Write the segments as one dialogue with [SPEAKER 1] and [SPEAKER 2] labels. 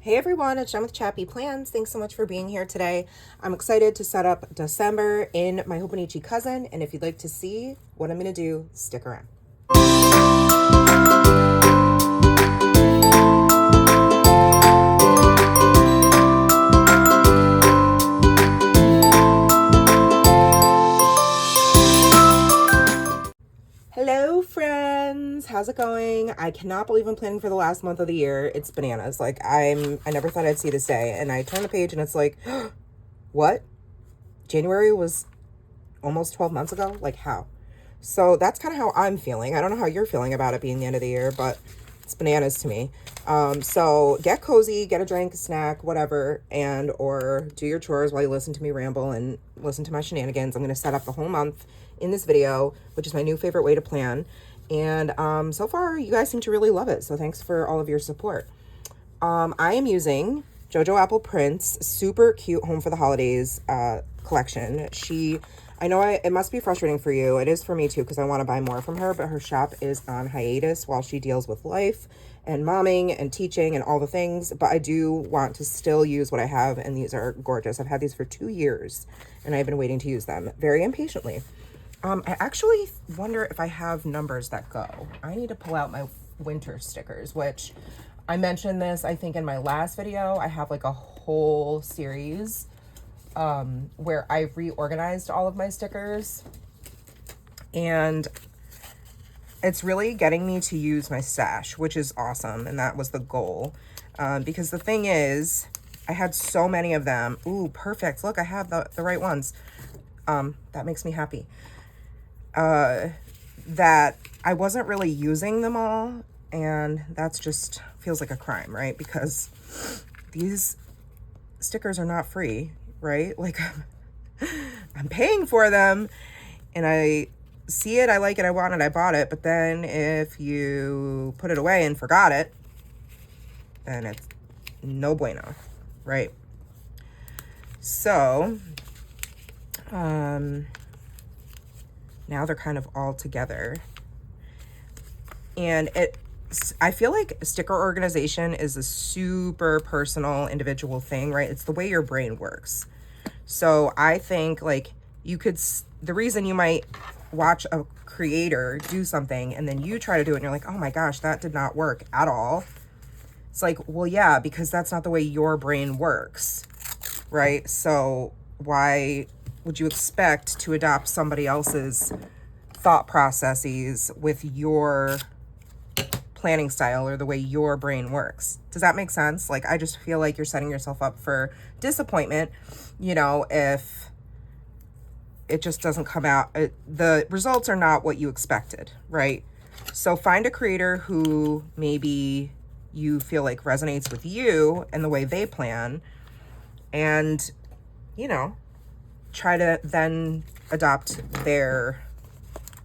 [SPEAKER 1] Hey everyone, it's Jen with ChappyPlans. Thanks so much for being here today. I'm excited to set up December in my Hobonichi cousin, and if you'd like to see what I'm going to do, stick around. Hello friends, how's it going? I cannot believe I'm planning for the last month of the year. It's bananas. Like I never thought I'd see this day, and I turn the page and it's like, what? January was almost 12 months ago? Like how? So that's kind of how I'm feeling. I don't know how you're feeling about it being the end of the year, but it's bananas to me. So get cozy, get a drink, a snack, whatever, and or do your chores while you listen to me ramble and listen to my shenanigans. I'm going to set up the whole month in this video, which is my new favorite way to plan. And so far, you guys seem to really love it. So thanks for all of your support. I am using JoJo Apple Prints super cute Home for the Holidays collection. I know it must be frustrating for you. It is for me too, because I want to buy more from her, but her shop is on hiatus while she deals with life and momming and teaching and all the things. But I do want to still use what I have, and these are gorgeous. I've had these for 2 years, and I've been waiting to use them very impatiently. I actually wonder if I have numbers that go. I need to pull out my winter stickers, which I mentioned this, I think, in my last video. I have like a whole series where I reorganized all of my stickers, and it's really getting me to use my stash, which is awesome. And that was the goal. Because the thing is, I had so many of them. Ooh, perfect. Look, I have the right ones. That makes me happy. That I wasn't really using them all, and that's just feels like a crime, right? Because these stickers are not free, right? Like I'm paying for them, and I see it, I like it, I want it, I bought it. But then if you put it away and forgot it, then it's no bueno, right? So now they're kind of all together, and I feel like sticker organization is a super personal, individual thing, right? It's the way your brain works. So I think like the reason you might watch a creator do something and then you try to do it and you're like, oh my gosh, that did not work at all. It's like, well, yeah, because that's not the way your brain works, right? So why would you expect to adopt somebody else's thought processes with your planning style or the way your brain works? Does that make sense? Like, I just feel like you're setting yourself up for disappointment, if it just doesn't come out. The results are not what you expected, right? So find a creator who maybe you feel like resonates with you and the way they plan, and, try to then adopt their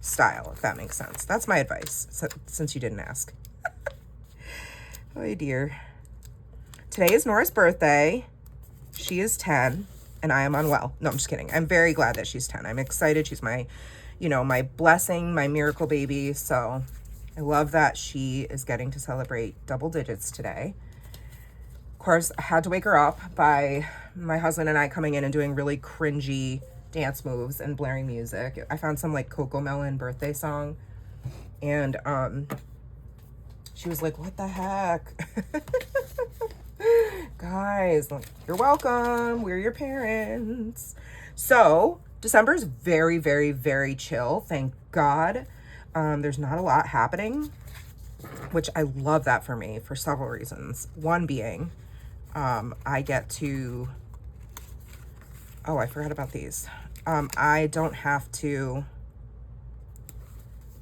[SPEAKER 1] style, if that makes sense. That's my advice, since you didn't ask. Oh dear. Today is Nora's birthday. She is 10 and I am unwell. No, I'm just kidding. I'm very glad that she's 10. I'm excited. She's my, my blessing, my miracle baby. So I love that she is getting to celebrate double digits today. Of course, I had to wake her up by my husband and I coming in and doing really cringy dance moves and blaring music. I found some like Coco Melon birthday song, and she was like, what the heck? Guys, you're welcome. We're your parents. So December is very, very, very chill. Thank God. There's not a lot happening, which I love that for me for several reasons. One being, I get to, oh, I forgot about these. I don't have to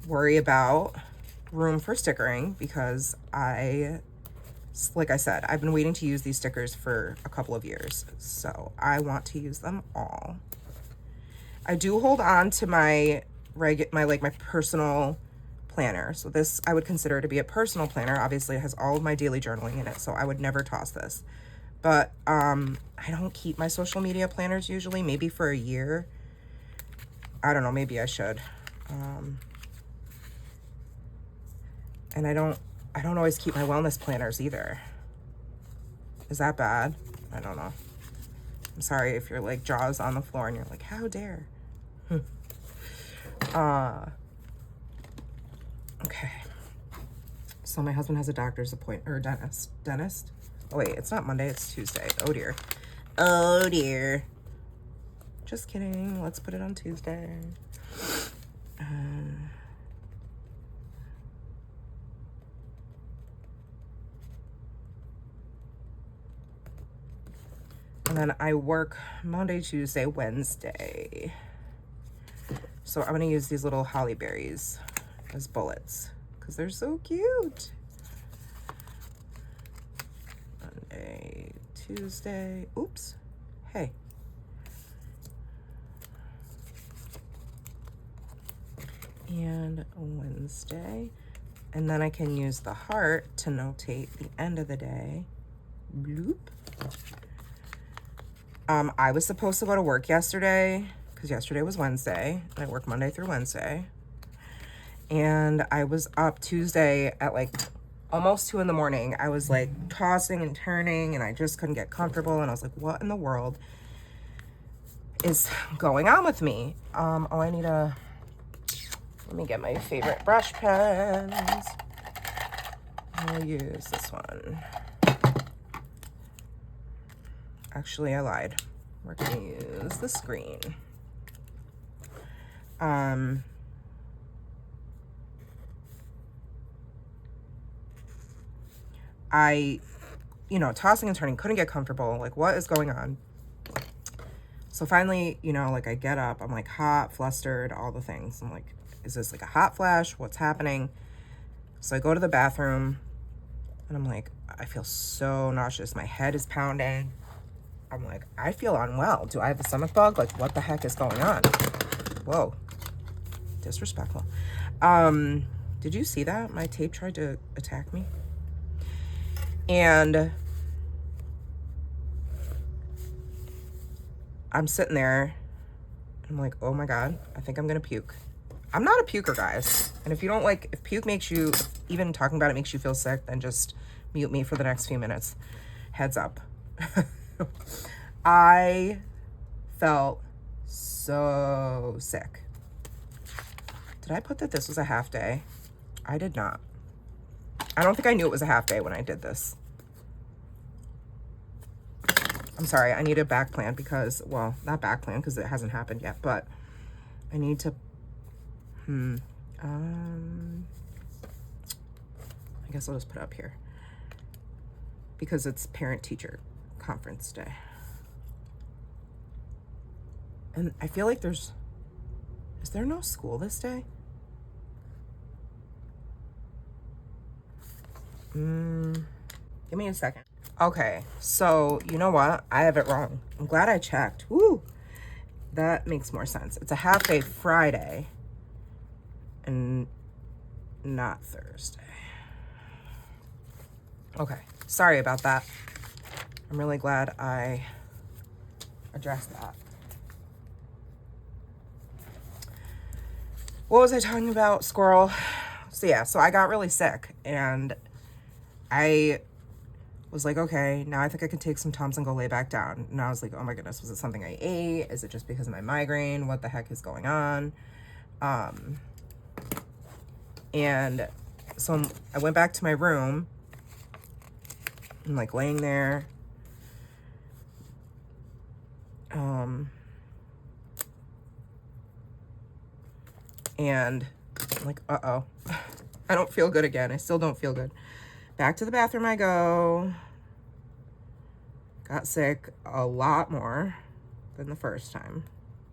[SPEAKER 1] worry about room for stickering because like I said, I've been waiting to use these stickers for a couple of years, so I want to use them all. I do hold on to my personal planner. So this I would consider to be a personal planner. Obviously it has all of my daily journaling in it, so I would never toss this. But I don't keep my social media planners usually, maybe for a year. I don't know, maybe I should. And I don't always keep my wellness planners either. Is that bad? I don't know. I'm sorry if your like jaw's on the floor and you're like, how dare. Okay. So my husband has a doctor's appointment, or dentist. Oh wait, it's not Monday, it's Tuesday. Oh dear. Oh dear. Just kidding. Let's put it on Tuesday. And then I work Monday, Tuesday, Wednesday. So I'm gonna use these little holly berries as bullets because they're so cute. Monday, Tuesday, oops, hey. And Wednesday. And then I can use the heart to notate the end of the day. Bloop. I was supposed to go to work yesterday because yesterday was Wednesday and I work Monday through Wednesday. And I was up Tuesday at like almost 2 in the morning. I was like tossing and turning and I just couldn't get comfortable. And I was like, what in the world is going on with me? Oh, I need let me get my favorite brush pens. I'll use this one. Actually, I lied. We're gonna use the screen. I, tossing and turning, couldn't get comfortable. Like, what is going on? So finally, like I get up, I'm like hot, flustered, all the things. I'm like, is this like a hot flash? What's happening? So I go to the bathroom and I'm like, I feel so nauseous. My head is pounding. I'm like, I feel unwell. Do I have a stomach bug? Like, what the heck is going on? Whoa, disrespectful. Did you see that? My tape tried to attack me. And I'm sitting there. I'm like, oh my God, I think I'm gonna puke. I'm not a puker, guys. And if you don't like, if puke makes you, even talking about it makes you feel sick, then just mute me for the next few minutes. Heads up. I felt so sick. Did I put that this was a half day? I did not. I don't think I knew it was a half day when I did this. I'm sorry, I need a back plan because, well, not back plan because it hasn't happened yet, but I need to, I guess I'll just put it up here because it's parent-teacher conference day. And I feel like is there no school this day? Give me a second. Okay, so you know what? I have it wrong. I'm glad I checked. Woo! That makes more sense. It's a half day Friday and not Thursday. Okay, sorry about that. I'm really glad I addressed that. What was I talking about? Squirrel. So yeah, so I got really sick and I was like, okay, now I think I can take some Tums and go lay back down. And I was like, oh my goodness, was it something I ate? Is it just because of my migraine? What the heck is going on? And so I went back to my room. I'm like laying there. And I'm like, uh-oh, I don't feel good again. I still don't feel good. Back to the bathroom I go. Got sick a lot more than the first time.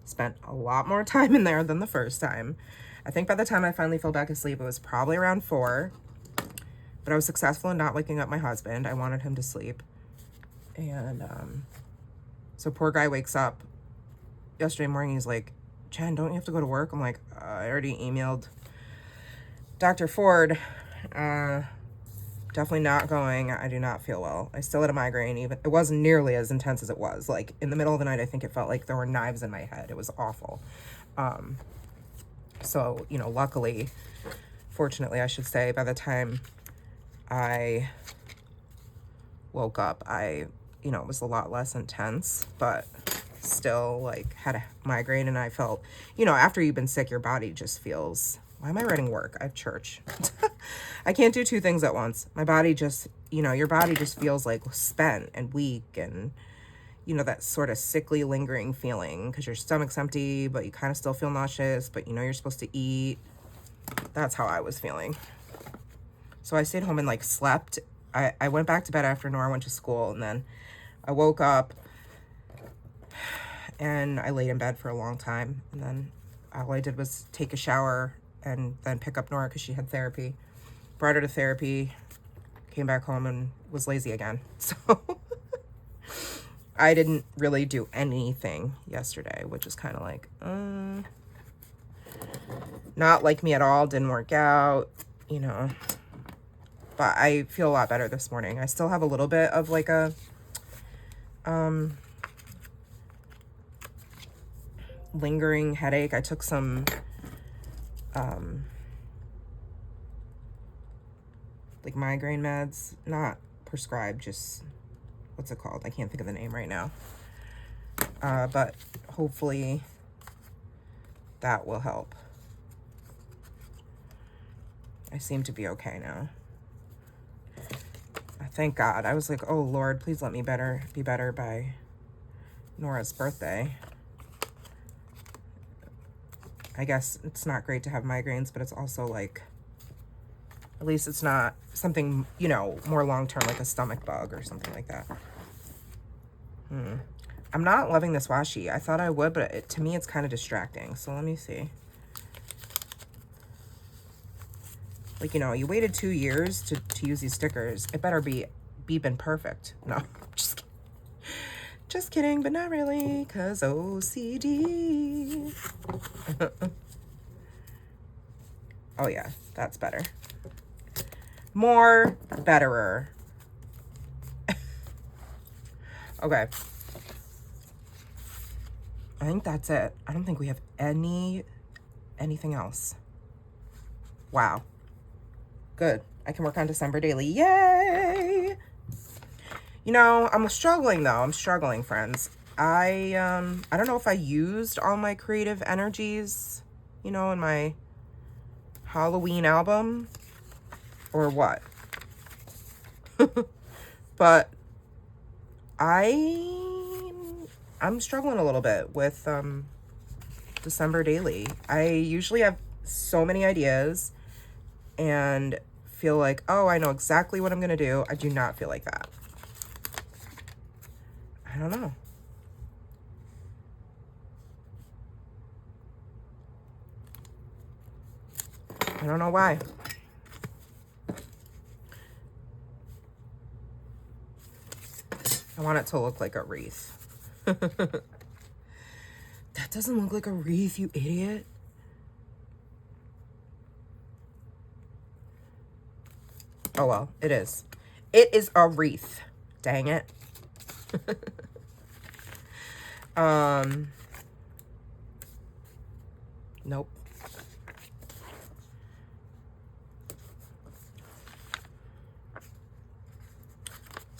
[SPEAKER 1] Spent a lot more time in there than the first time. I think by the time I finally fell back asleep, it was probably around 4. But I was successful in not waking up my husband. I wanted him to sleep. And so poor guy wakes up yesterday morning. He's like, Jen, don't you have to go to work? I'm like, I already emailed Dr. Ford. Definitely not going. I do not feel well. I still had a migraine. Even it wasn't nearly as intense as it was. Like in the middle of the night, I think it felt like there were knives in my head. It was awful. So, luckily, fortunately, I should say, by the time I woke up, you know, it was a lot less intense, but still like had a migraine. And I felt, you know, after you've been sick, your body just feels, why am I writing work? I have church. I can't do two things at once. My body just, you know, your body just feels like spent and weak, and, you know, that sort of sickly lingering feeling because your stomach's empty, but you kind of still feel nauseous, but you know you're supposed to eat. That's how I was feeling. So I stayed home and like slept. I went back to bed after Nora went to school, and then I woke up and I laid in bed for a long time. And then all I did was take a shower and then pick up Nora because she had therapy. Brought her to therapy, came back home and was lazy again. So I didn't really do anything yesterday, which is kind of like, not like me at all. Didn't work out, you know. But I feel a lot better this morning. I still have a little bit of like a lingering headache. I took some like migraine meds, not prescribed, just, what's it called? I can't think of the name right now. But hopefully that will help. I seem to be okay now. Thank God. I was like, oh Lord, please let me be better by Nora's birthday. I guess it's not great to have migraines, but it's also like, at least it's not something, you know, more long-term, like a stomach bug or something like that. I'm not loving this washi. I thought I would, but to me, it's kind of distracting. So let me see. Like, you know, you waited 2 years to use these stickers. It better be beeping perfect. No, just kidding, but not really, because OCD. Oh yeah, that's better. More betterer. Okay. I think that's it. I don't think we have anything else. Wow. Good. I can work on December daily. Yay! You know, I'm struggling though. I'm struggling, friends. I don't know if I used all my creative energies, you know, in my Halloween album or what. But I'm struggling a little bit with December daily. I usually have so many ideas and feel like, oh, I know exactly what I'm gonna do. I do not feel like that. I don't know. I don't know why. I want it to look like a wreath. That doesn't look like a wreath, you idiot. Oh well, it is. It is a wreath. Dang it. Nope.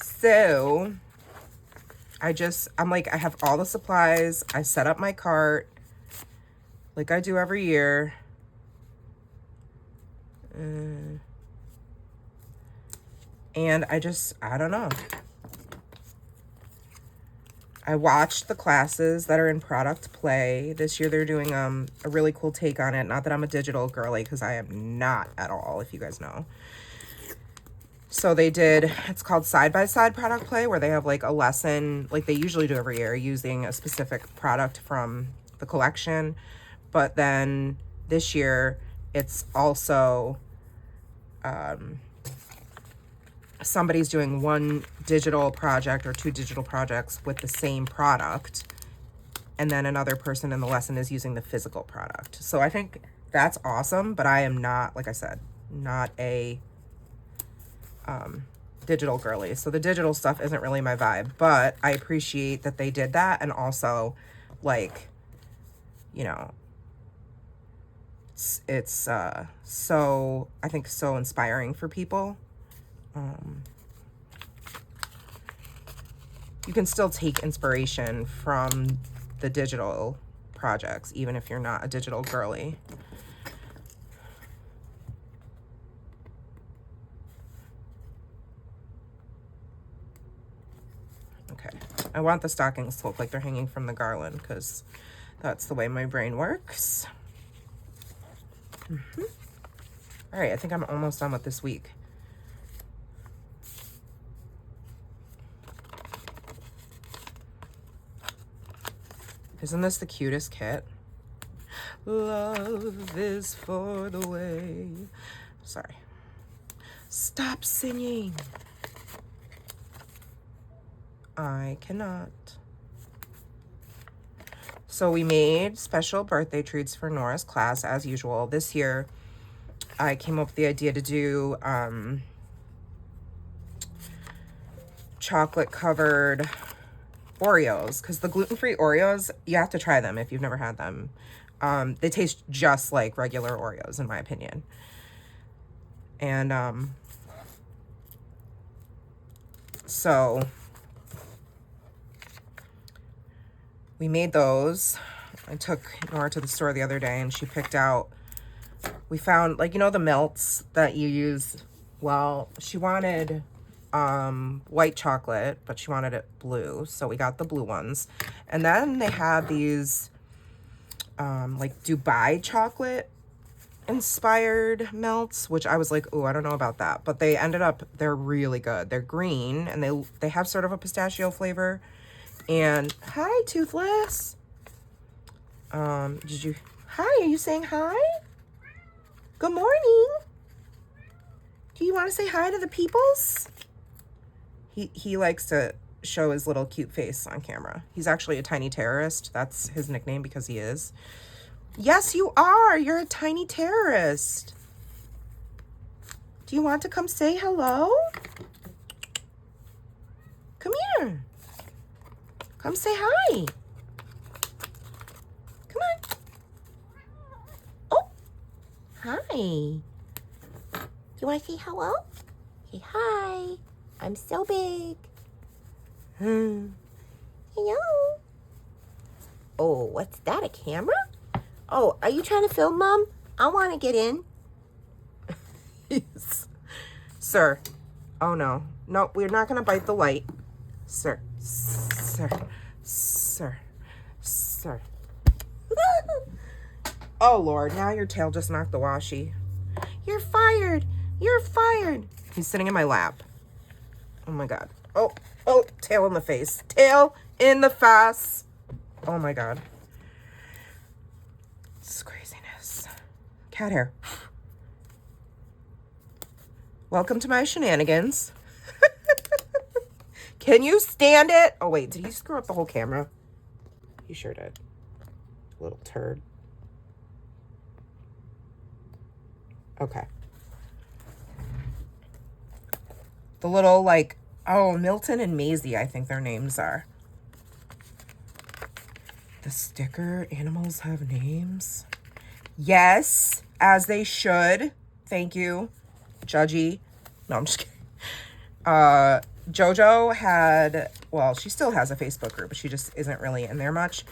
[SPEAKER 1] So I'm like, I have all the supplies. I set up my cart like I do every year. And I don't know. I watched the classes that are in Product Play. This year they're doing a really cool take on it. Not that I'm a digital girly, because I am not at all, if you guys know. So they did, it's called Side-by-Side Product Play, where they have like a lesson, like they usually do every year, using a specific product from the collection. But then this year, it's also, somebody's doing one digital project or 2 digital projects with the same product. And then another person in the lesson is using the physical product. So I think that's awesome, but I am not, like I said, not a digital girly. So the digital stuff isn't really my vibe, but I appreciate that they did that. And also, like, you know, it's so, I think, so inspiring for people. you can still take inspiration from the digital projects, even if you're not a digital girly. Okay, I want the stockings to look like they're hanging from the garland because that's the way my brain works. All right, I think I'm almost done with this week. Isn't this the cutest kit? Love is for the way. Sorry. Stop singing. I cannot. So we made special birthday treats for Nora's class as usual. This year, I came up with the idea to do chocolate covered Oreos, because the gluten-free Oreos, you have to try them if you've never had them. They taste just like regular Oreos, in my opinion. And so we made those. I took Nora to the store the other day and she picked out, we found, like, you know, the melts that you use. Well, she wanted white chocolate, but she wanted it blue, so we got the blue ones. And then they had these like Dubai chocolate inspired melts, which I was like, oh, I don't know about that, but they ended up, they're really good. They're green and they have sort of a pistachio flavor. And hi, Toothless. Hi, are you saying hi? Good morning. Do you want to say hi to the peoples? He likes to show his little cute face on camera. He's actually a tiny terrorist. That's his nickname because he is. Yes, you are. You're a tiny terrorist. Do you want to come say hello? Come here. Come say hi. Come on. Oh, hi. You want to say hello? Say hi. I'm so big. Hello. Oh, what's that, a camera? Oh, are you trying to film, Mom? I want to get in. Yes. Sir. Oh, no. No, we're not going to bite the light. Sir. Sir. Sir. Sir. Oh, Lord. Now your tail just knocked the washi. You're fired. You're fired. He's sitting in my lap. Oh, my God. Oh, oh, tail in the face. Tail in the face. Oh, my God. This is craziness. Cat hair. Welcome to my shenanigans. Can you stand it? Oh, wait. Did he screw up the whole camera? He sure did. Little turd. Okay. The little, like, oh, Milton and Maisie, I think their names are. The sticker animals have names. Yes, as they should. Thank you, Judgy. No, I'm just kidding. JoJo had, well, she still has a Facebook group, but she just isn't really in there much.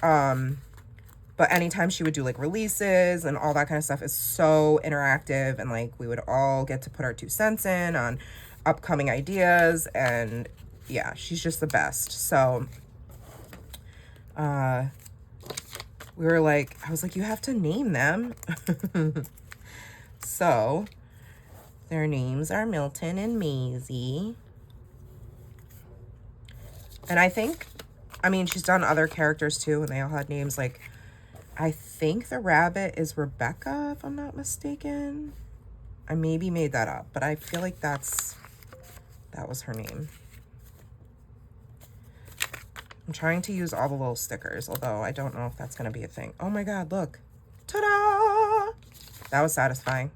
[SPEAKER 1] But anytime she would do like releases and all that kind of stuff is so interactive, and like we would all get to put our 2 cents in on upcoming ideas, and yeah, she's just the best. So we were like, I was like, you have to name them. So their names are Milton and Maisie. And I think, I mean, she's done other characters too, and they all had names. Like, I think the rabbit is Rebecca, if I'm not mistaken. I maybe made that up, but I feel like that was her name. I'm trying to use all the little stickers, although I don't know if that's going to be a thing. Oh my God, look. Ta-da! That was satisfying.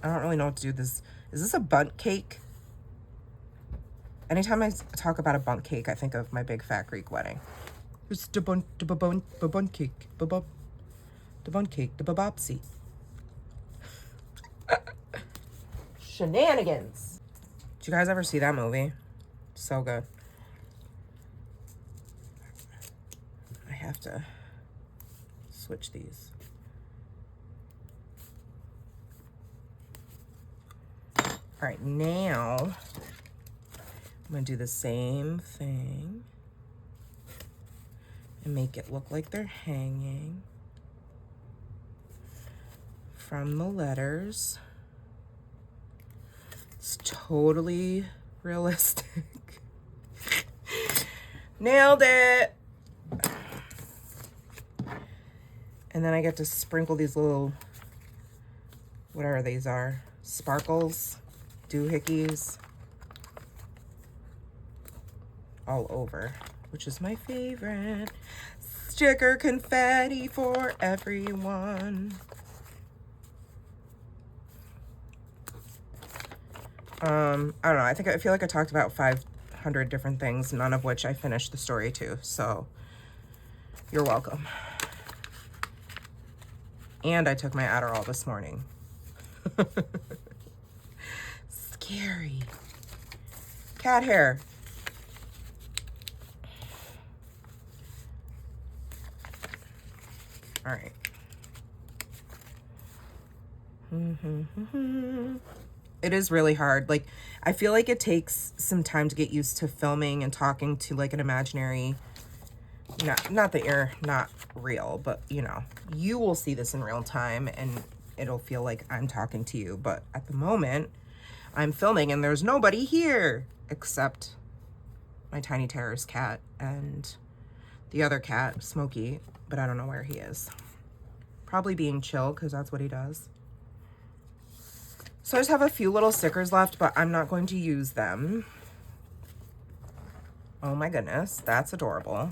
[SPEAKER 1] I don't really know what to do. Is this a bundt cake? Anytime I talk about a bundt cake, I think of my big fat Greek wedding. It's the bundt cake, the bundt cake, the babopsy. Shenanigans. Did you guys ever see that movie? So good. I have to switch these. All right, now I'm gonna do the same thing and make it look like they're hanging from the letters. It's totally realistic. Nailed it. And then I get to sprinkle these little, whatever these are, sparkles, doohickeys, all over, which is my favorite. Sticker confetti for everyone. I don't know. I feel like I talked about 500 different things, none of which I finished the story to. So you're welcome. And I took my Adderall this morning. Scary. Cat hair. All right. It is really hard. Like, I feel like it takes some time to get used to filming and talking to like an imaginary, not that you're not real, but you know, you will see this in real time and it'll feel like I'm talking to you. But at the moment I'm filming and there's nobody here except my tiny terrorist cat and the other cat, Smokey, but I don't know where he is. Probably being chill because that's what he does. So I just have a few little stickers left, but I'm not going to use them. Oh my goodness, that's adorable,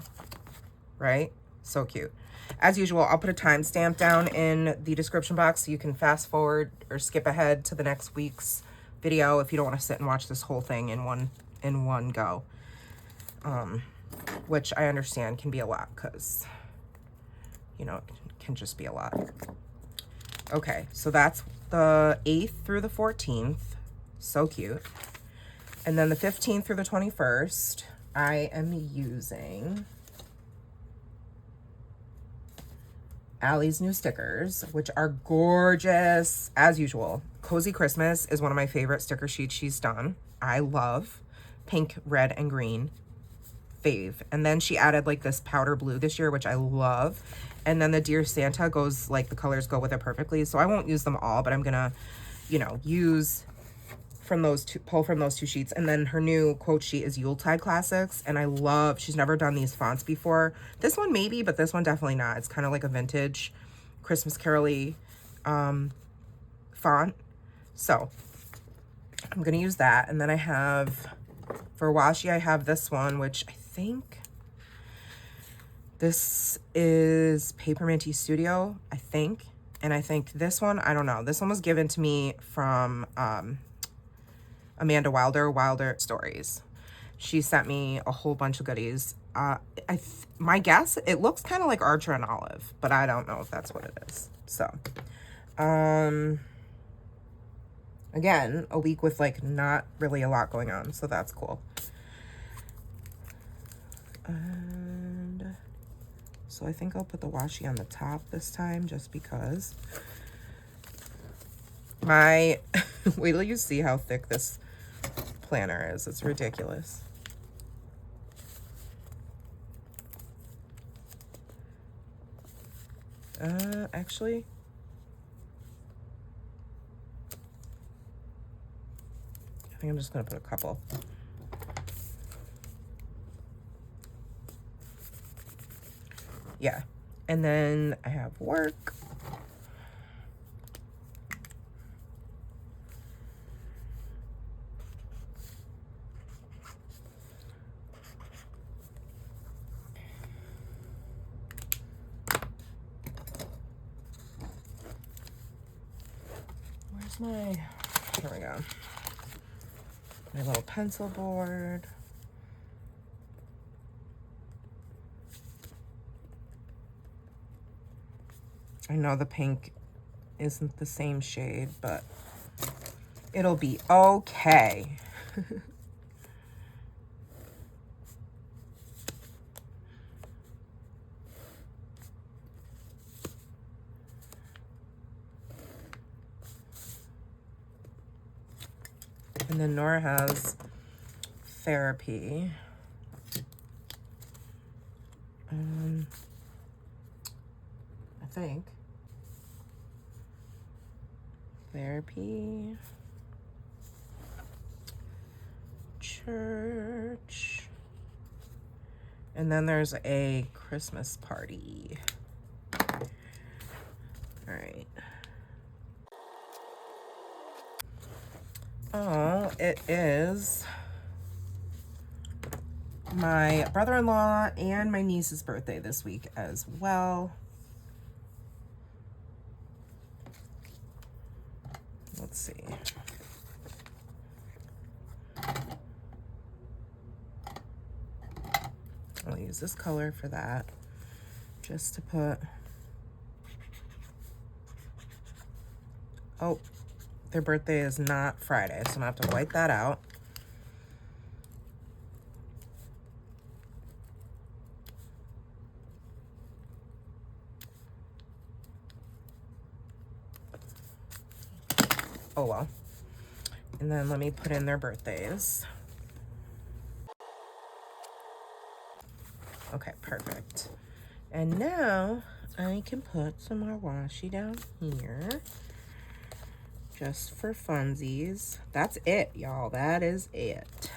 [SPEAKER 1] right? So cute. As usual, I'll put a timestamp down in the description box so you can fast forward or skip ahead to the next week's video if you don't want to sit and watch this whole thing in one go. Which I understand can be a lot because, you know, it can just be a lot. Okay, so that's the 8th through the 14th. So cute. And then the 15th through the 21st, I am using Allie's new stickers, which are gorgeous as usual. Cozy Christmas is one of my favorite sticker sheets she's done. I love pink, red, and green. Fave. And then she added like this powder blue this year, which I love. And then the Dear Santa goes, like the colors go with it perfectly. So I won't use them all, but I'm gonna, you know, use from those two, pull from those two sheets. And then her new quote sheet is Yuletide Classics. And I love, she's never done these fonts before. This one maybe, but this one definitely not. It's kind of like a vintage Christmas Carol-y font. So I'm gonna use that. And then I have, for washi, I have this one, which I think this is Paper Minty Studio, I think. And I think this one, I don't know. This one was given to me from Amanda Wilder Stories. She sent me a whole bunch of goodies. My guess, it looks kind of like Archer and Olive, but I don't know if that's what it is. So, again, a week with like not really a lot going on, so that's cool. And so I think I'll put the washi on the top this time just because. Wait till you see how thick this planner is. It's ridiculous. Actually, I think I'm just gonna put a couple. Yeah, and then I have work. Where's my, here we go. My little pencil board. I know the pink isn't the same shade, but it'll be okay. And then Nora has therapy. I think. Therapy. Church. And then there's a Christmas party. All right. Oh, it is my brother-in-law and my niece's birthday this week as well. Let's see. I'll use this color for that, just to put, oh, their birthday is not Friday, so I'm gonna have to white that out. Oh well. And then let me put in their birthdays. Okay, perfect. And now I can put some more washi down here. Just for funsies. That's it, y'all. That is it.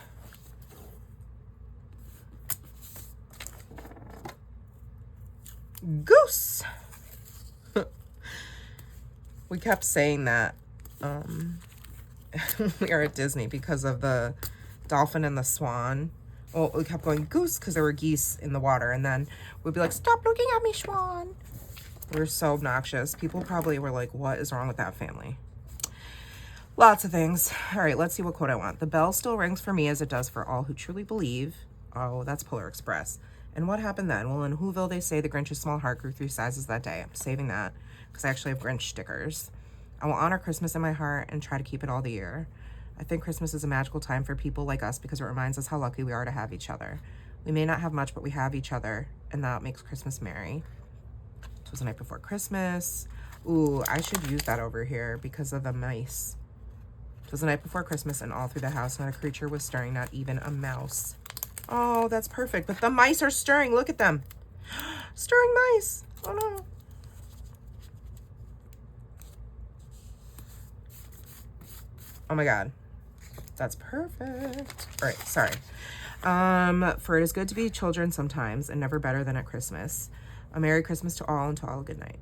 [SPEAKER 1] Goose! We kept saying that we are at Disney because of the dolphin and the swan. Well, we kept going goose because there were geese in the water, and then we'd be like, stop looking at me, swan. We were so obnoxious. People probably were like, what is wrong with that family? Lots of things. All right, let's see what quote I want. The bell still rings for me as it does for all who truly believe. Oh, that's Polar Express. And what happened then? Well, in Whoville, they say the Grinch's small heart grew 3 sizes that day. I'm saving that because I actually have Grinch stickers. I will honor Christmas in my heart and try to keep it all the year. I think Christmas is a magical time for people like us because it reminds us how lucky we are to have each other. We may not have much, but we have each other, and that makes Christmas merry. It was the night before Christmas. Ooh, I should use that over here because of the mice. It was the night before Christmas, and all through the house not a creature was stirring, not even a mouse. Oh, that's perfect. But the mice are stirring. Look at them. Stirring mice. Oh, no. Oh, my God. That's perfect. All right, sorry. For it is good to be children sometimes, and never better than at Christmas. A Merry Christmas to all, and to all a good night.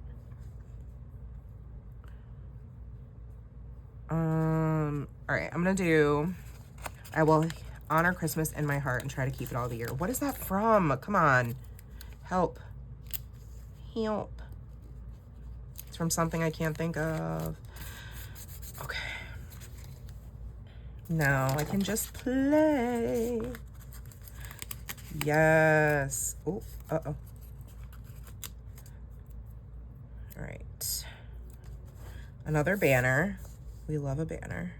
[SPEAKER 1] All right, I'm gonna do, I will honor Christmas in my heart and try to keep it all the year. What is that from? Come on. Help. Help. It's from something I can't think of. Okay. Now I can just play. Yes. Oh, uh-oh. All right. Another banner. We love a banner.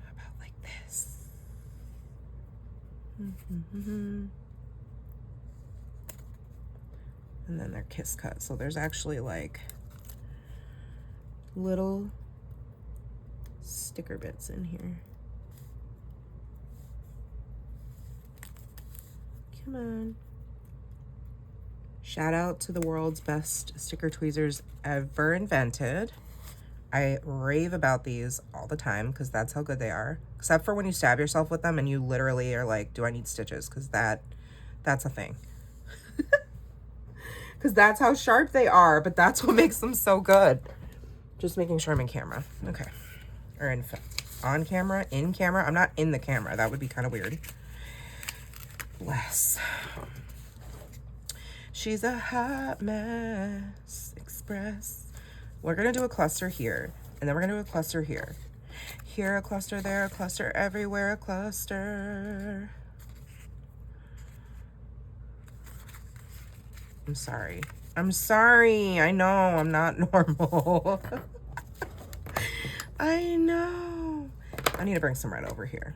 [SPEAKER 1] How about like this? And then they're kiss cut. So there's actually like little sticker bits in here. Come on. Shout out to the world's best sticker tweezers ever invented. I rave about these all the time because that's how good they are. Except for when you stab yourself with them and you literally are like, do I need stitches? Because that's a thing. Because that's how sharp they are, but that's what makes them so good. Just making sure I'm in camera. Okay. Or on camera, in camera. I'm not in the camera. That would be kind of weird. Bless. She's a hot mess express. We're gonna do a cluster here, and then we're gonna do a cluster here. Here a cluster, there a cluster, everywhere a cluster. I'm sorry. I'm sorry. I know I'm not normal. I know. I need to bring some red over here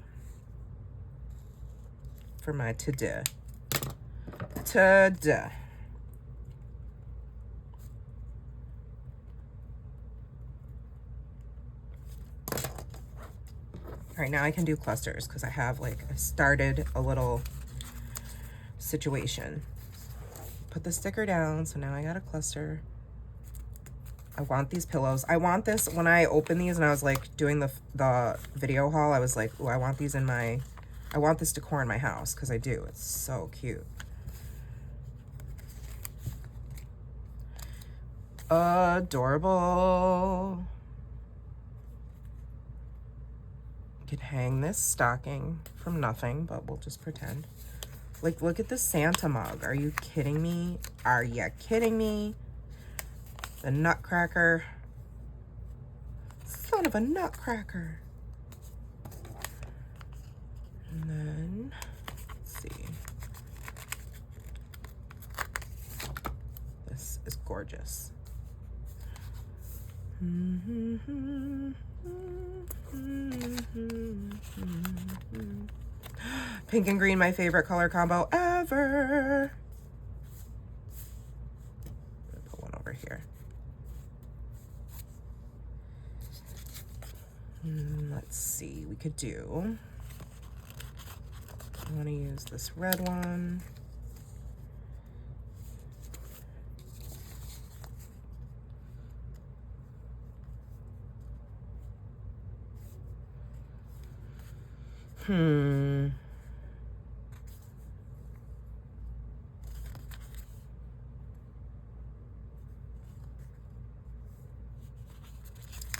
[SPEAKER 1] for my ta-da. Ta-da. All right, now I can do clusters because I have like, I started a little situation. Put the sticker down, so now I got a cluster. I want these pillows. I want this, when I opened these and I was like doing the video haul, I was like, oh, I want these in my, I want this decor in my house because I do. It's so cute. Adorable. You can hang this stocking from nothing, but we'll just pretend. Like, look at the Santa mug. Are you kidding me? Are you kidding me? The nutcracker. Son of a nutcracker. And then, let's see. This is gorgeous. Pink and green, my favorite color combo ever. Put one over here. Let's see, we could do, I want to use this red one.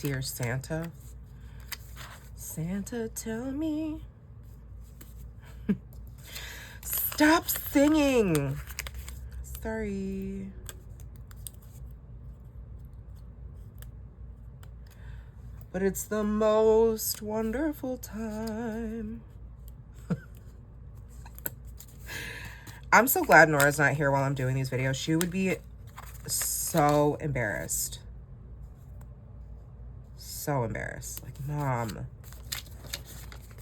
[SPEAKER 1] Dear Santa. Santa, tell me. Stop singing. Sorry. But it's the most wonderful time. I'm so glad Nora's not here while I'm doing these videos. She would be so embarrassed. So embarrassed. Like, Mom.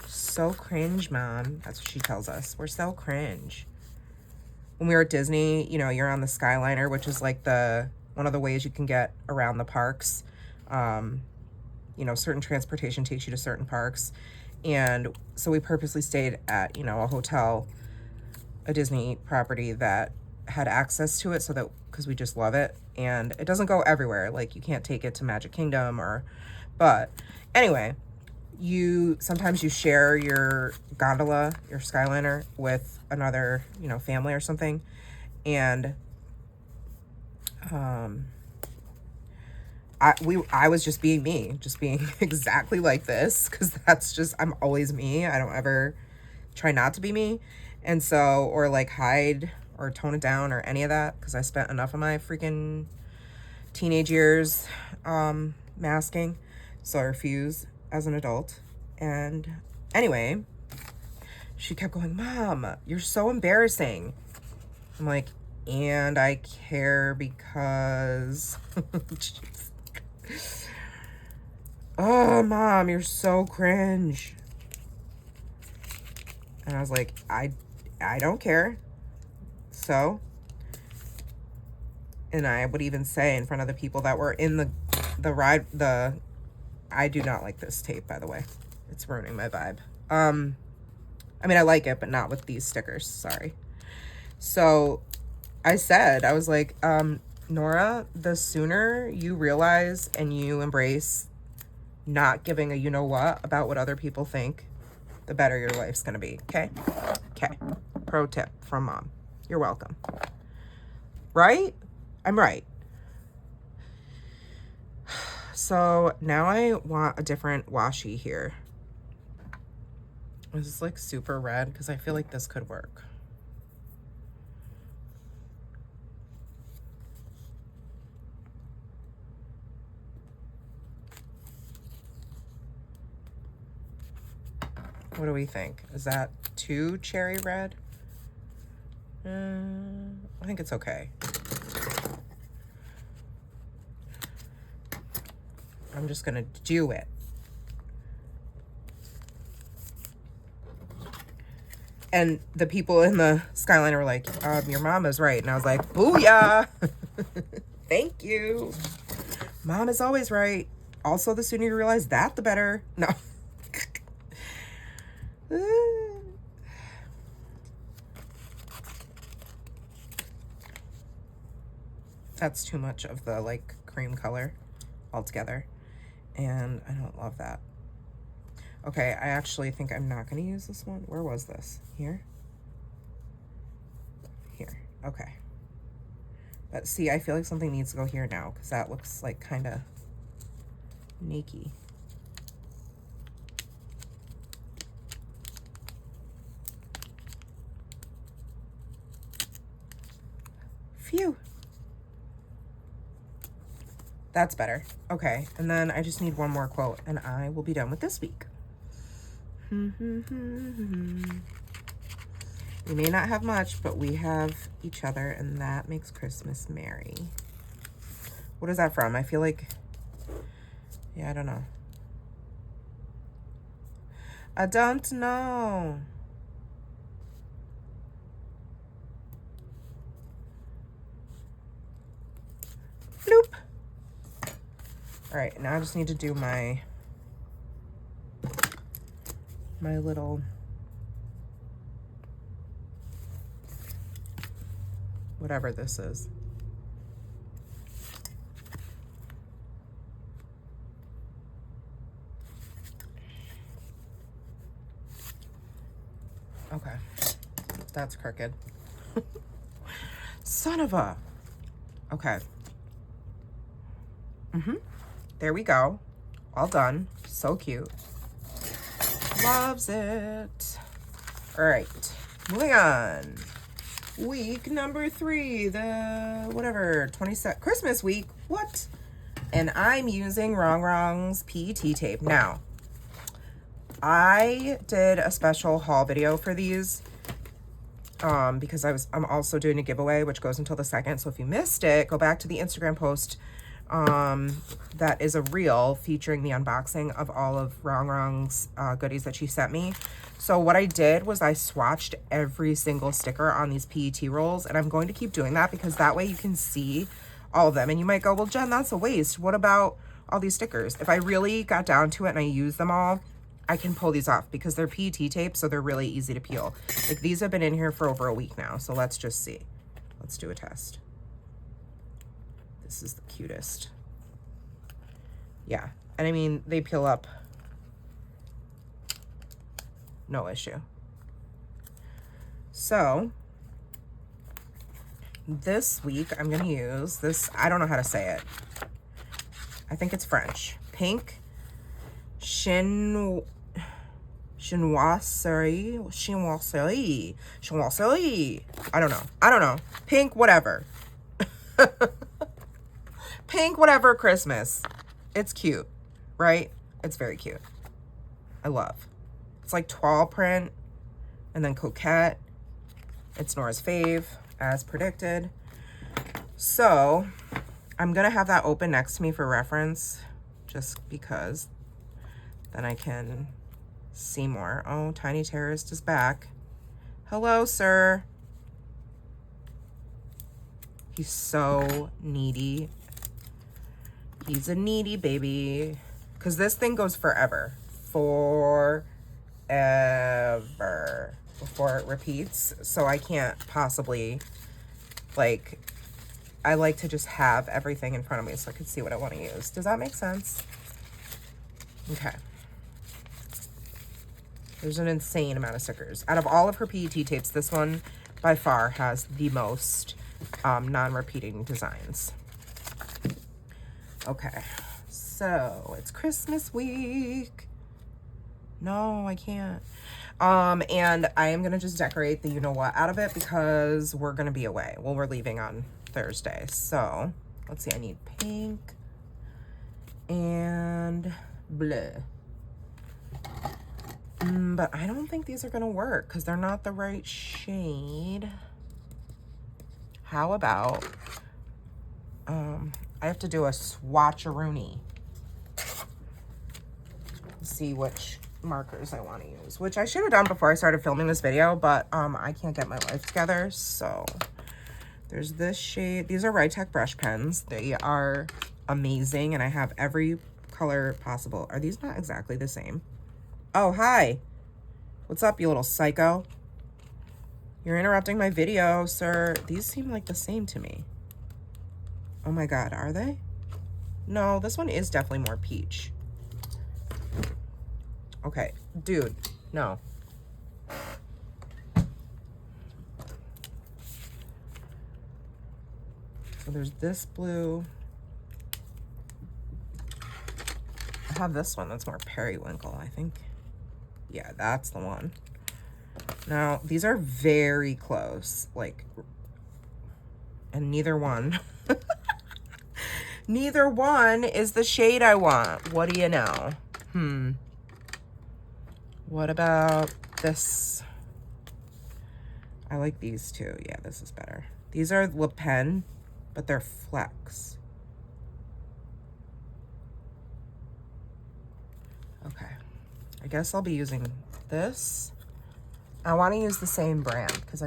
[SPEAKER 1] So cringe, Mom. That's what she tells us. We're so cringe. When we were at Disney, you know, you're on the Skyliner, which is like one of the ways you can get around the parks. You know, certain transportation takes you to certain parks. And so we purposely stayed at, you know, a hotel, a Disney property that had access to it, so that, because we just love it. And it doesn't go everywhere. Like, you can't take it to Magic Kingdom but anyway, sometimes you share your gondola, your Skyliner, with another, you know, family or something. And I was just being me, just being exactly like this, because that's just, I'm always me. I don't ever try not to be me. And so, or like hide or tone it down or any of that, because I spent enough of my freaking teenage years masking. So I refuse as an adult. And anyway, she kept going, Mom, you're so embarrassing. I'm like, and I care because... Oh, Mom, you're so cringe. And I was like, I don't care. So, and I would even say in front of the people that were in the ride, I do not like this tape, by the way. It's ruining my vibe. I mean, I like it, but not with these stickers. Sorry. So I was like, Nora, the sooner you realize and you embrace not giving a you-know-what about what other people think, the better your life's going to be. Okay? Okay. Pro tip from Mom. You're welcome. Right? I'm right. So now I want a different washi here. This is like super red because I feel like this could work. What do we think? Is that too cherry red? I think it's okay. I'm just gonna do it. And the people in the Skyliner were like, your mom is right. And I was like, booyah! Thank you. Mom is always right. Also, the sooner you realize that, the better. No. That's too much of the like cream color altogether. And I don't love that. Okay, I actually think I'm not going to use this one. Where was this? Here? Here. Okay. But see, I feel like something needs to go here now because that looks like kind of naked. Phew. That's better. Okay, and then I just need one more quote and I will be done with this week. We may not have much, but we have each other, and that makes Christmas merry. What is that from? I feel like, yeah, I don't know. I don't know. Bloop. All right, now I just need to do my little whatever this is. Okay, that's crooked. Son of a. Okay. There we go. All done. So cute. Loves it. All right, moving on. Week number 3, the whatever 22nd Christmas week. What? And I'm using Wrong Wrong's PET tape. Now, I did a special haul video for these because I'm also doing a giveaway which goes until the 2nd. So if you missed it, go back to the Instagram post. That is a reel featuring the unboxing of all of Wrong Wrong's goodies that she sent me. So what I did was I swatched every single sticker on these PET rolls, and I'm going to keep doing that because that way you can see all of them. And you might go, well, Jen, that's a waste. What about all these stickers? If I really got down to it and I use them all, I can pull these off because they're PET tape, so they're really easy to peel. Like, these have been in here for over a week now, so let's just see. Let's do a test. This is the cutest. Yeah, and I mean, they peel up. No issue. So, this week I'm gonna use this, I don't know how to say it. I think it's French. Pink Chinoiserie. I don't know. Pink whatever. Pink whatever Christmas. It's cute, right? It's very cute. I love. It's like toile print and then coquette. It's Nora's fave, as predicted. So I'm gonna have that open next to me for reference, just because then I can see more. Oh, Tiny Terrorist is back. Hello, sir. He's so needy. He's a needy baby. Because this thing goes forever. Forever. Before it repeats. So I can't possibly, like, I like to just have everything in front of me so I can see what I want to use. Does that make sense? Okay. There's an insane amount of stickers. Out of all of her PET tapes, this one by far has the most non-repeating designs. Okay, so it's Christmas week. No, I can't. And I am gonna just decorate the you-know-what out of it because we're gonna be away. Well, we're leaving on Thursday. So, let's see, I need pink and bleu. But I don't think these are gonna work because they're not the right shade. How about, I have to do a swatcheroonie. See which markers I want to use, which I should have done before I started filming this video, but I can't get my life together. So there's this shade. These are Rytech brush pens. They are amazing, and I have every color possible. Are these not exactly the same? Oh, hi. What's up, you little psycho? You're interrupting my video, sir. These seem like the same to me. Oh my God, are they? No, this one is definitely more peach. Okay, dude, no. So there's this blue. I have this one that's more periwinkle, I think. Yeah, that's the one. Now, these are very close, like, and neither one, neither one is the shade I want. What do you know? What about this? I like these two. Yeah, this is better. These are Le Pen, but they're Flex. Okay. I guess I'll be using this. I want to use the same brand because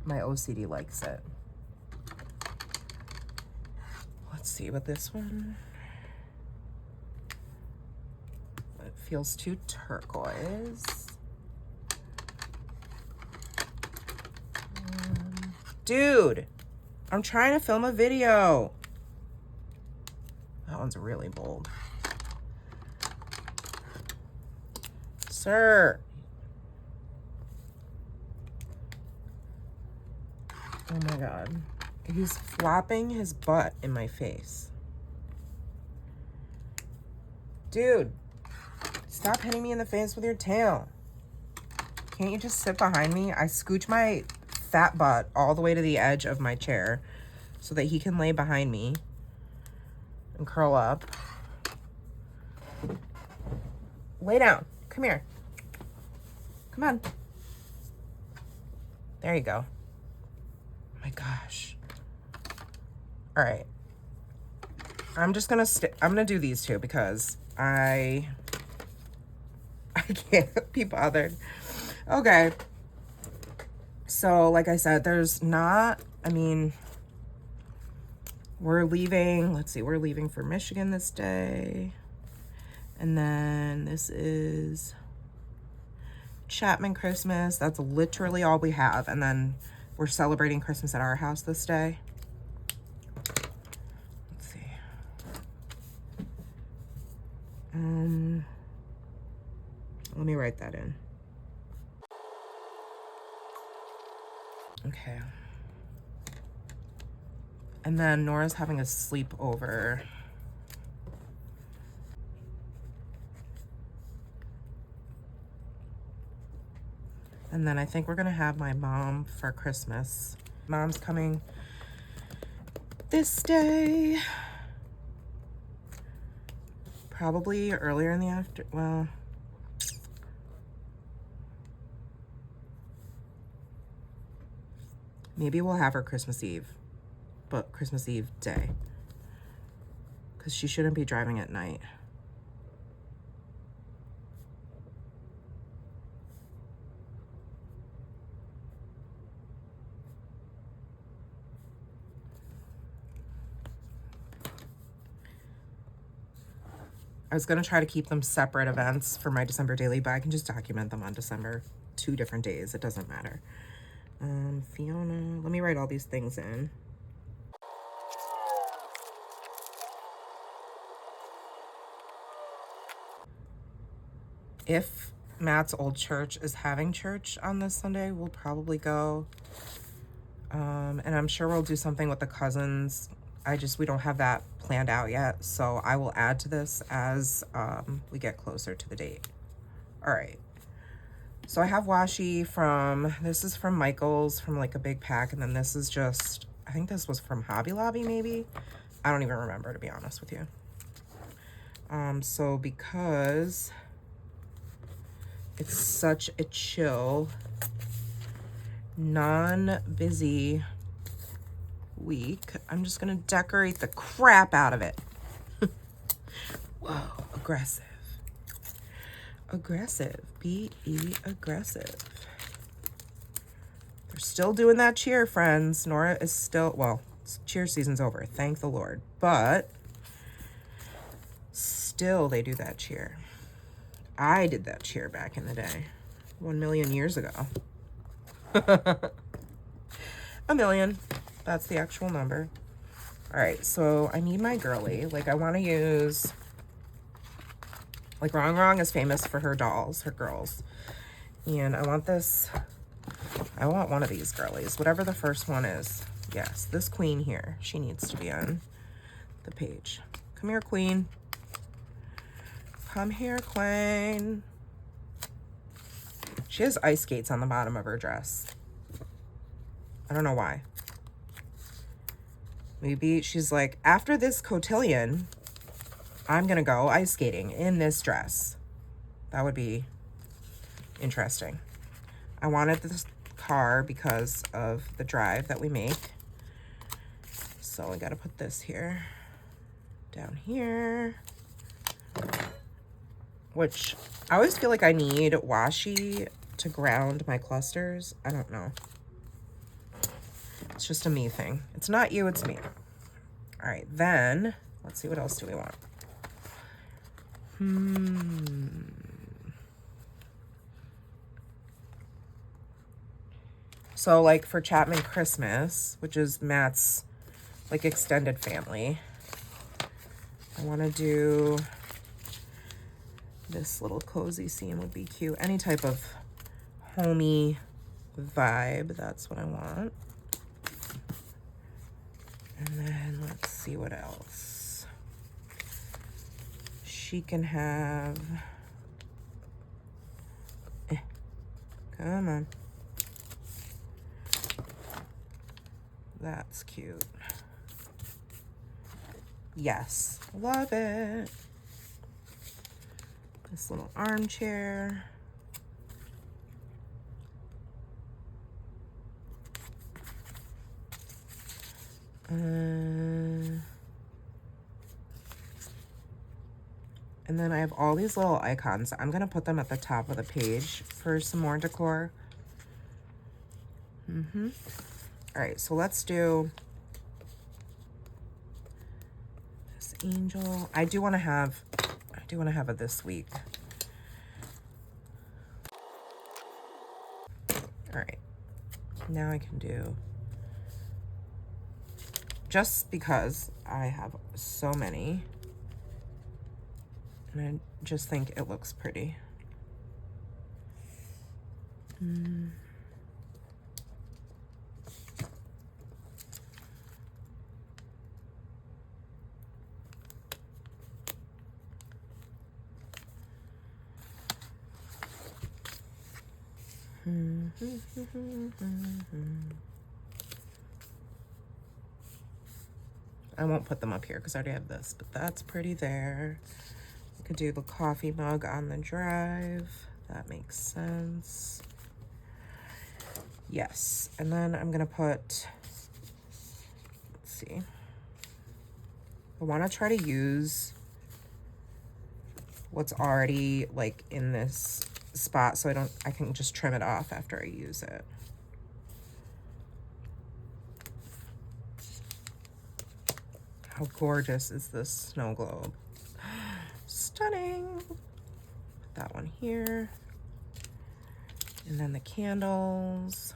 [SPEAKER 1] my OCD likes it. Let's see what this one. It feels too turquoise. Dude, I'm trying to film a video. That one's really bold. Sir. Oh my God. He's flopping his butt in my face. Dude, stop hitting me in the face with your tail. Can't you just sit behind me? I scooch my fat butt all the way to the edge of my chair so that he can lay behind me and curl up. Lay down. Come here. Come on. There you go. Oh my gosh. All right. I'm gonna do these two because I can't be bothered. Okay. So, like I said, there's not, I mean, we're leaving, let's see, we're leaving for Michigan this day. And then this is Chapman Christmas. That's literally all we have. And then we're celebrating Christmas at our house this day. Let's see. Let me write that in. Okay. And then Nora's having a sleepover. And then I think we're gonna have my mom for Christmas. Mom's coming this day. Probably earlier in the well. Maybe we'll have her Christmas Eve, but Christmas Eve day. Because she shouldn't be driving at night. I was gonna try to keep them separate events for my December daily, but I can just document them on December, 2 different days. It doesn't matter. Fiona, let me write all these things in. If Matt's old church is having church on this Sunday, we'll probably go. And I'm sure we'll do something with the cousins. We don't have that planned out yet, so I will add to this as we get closer to the date. All right. So I have washi this is from Michael's, from like a big pack, and then this is just, I think this was from Hobby Lobby maybe. I don't even remember, to be honest with you. So because It's such a chill, non-busy week. I'm just gonna decorate the crap out of it. Whoa, aggressive. Aggressive, B-E aggressive. They're still doing that cheer, friends. Nora is still, well, cheer season's over, thank the Lord. But still they do that cheer. I did that cheer back in the day, 1 million years ago. A million, that's the actual number. All right, so I need my girly. Like, I want to use, like, Wrong is famous for her dolls, her girls. And I want this, I want one of these girlies, whatever the first one is. Yes, this queen here, she needs to be on the page. Come here, queen. Come here, queen. She has ice skates on the bottom of her dress. I don't know why. Maybe she's like, after this cotillion, I'm gonna go ice skating in this dress. That would be interesting. I wanted this car because of the drive that we make. So I gotta put this here, down here. Which I always feel like I need washi to ground my clusters. I don't know. It's just a me thing. It's not you, it's me. All right, then let's see, what else do we want? So like for Chapman Christmas, which is Matt's like extended family, I want to do this little cozy scene would be cute. Any type of homey vibe, that's what I want. And then let's see what else. She can have, come on. That's cute. Yes, love it. This little armchair. And then I have all these little icons. I'm gonna put them at the top of the page for some more decor. All right, so let's do this angel. I do want to have it this week. All right, now I can do, just because I have so many, and I just think it looks pretty. I won't put them up here because I already have this, but that's pretty there. I could do the coffee mug on the drive. That makes sense. Yes, and then I'm gonna put, let's see. I wanna try to use what's already like in this spot so I can just trim it off after I use it. How gorgeous is this snow globe? Stunning. Put that one here. And then the candles.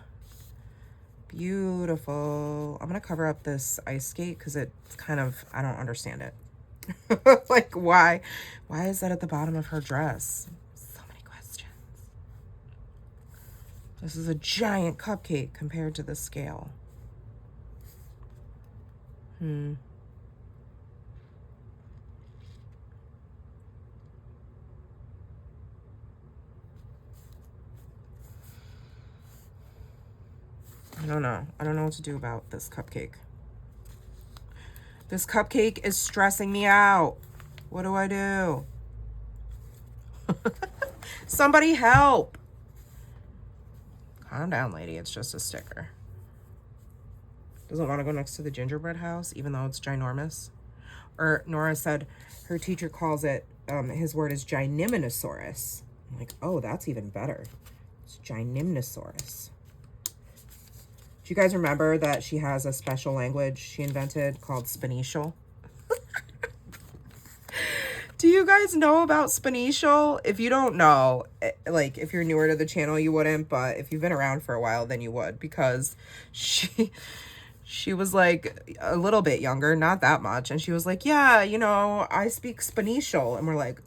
[SPEAKER 1] Beautiful. I'm gonna cover up this ice skate because it's kind of, I don't understand it. Like, why is that at the bottom of her dress? So many questions. This is a giant cupcake compared to the scale. I don't know. I don't know what to do about this cupcake. This cupcake is stressing me out. What do I do? Somebody help. Calm down, lady. It's just a sticker. Doesn't want to go next to the gingerbread house, even though it's ginormous. Or Nora said her teacher calls it, his word is gynimnosaurus. I'm like, oh, that's even better. It's gynimnosaurus. Do you guys remember that she has a special language she invented called Spanishal? Do you guys know about Spanishal? If you don't know, like, if you're newer to the channel, you wouldn't, but if you've been around for a while, then you would, because she was like a little bit younger, not that much, and she was like, yeah, you know, I speak Spanishal, and we're like,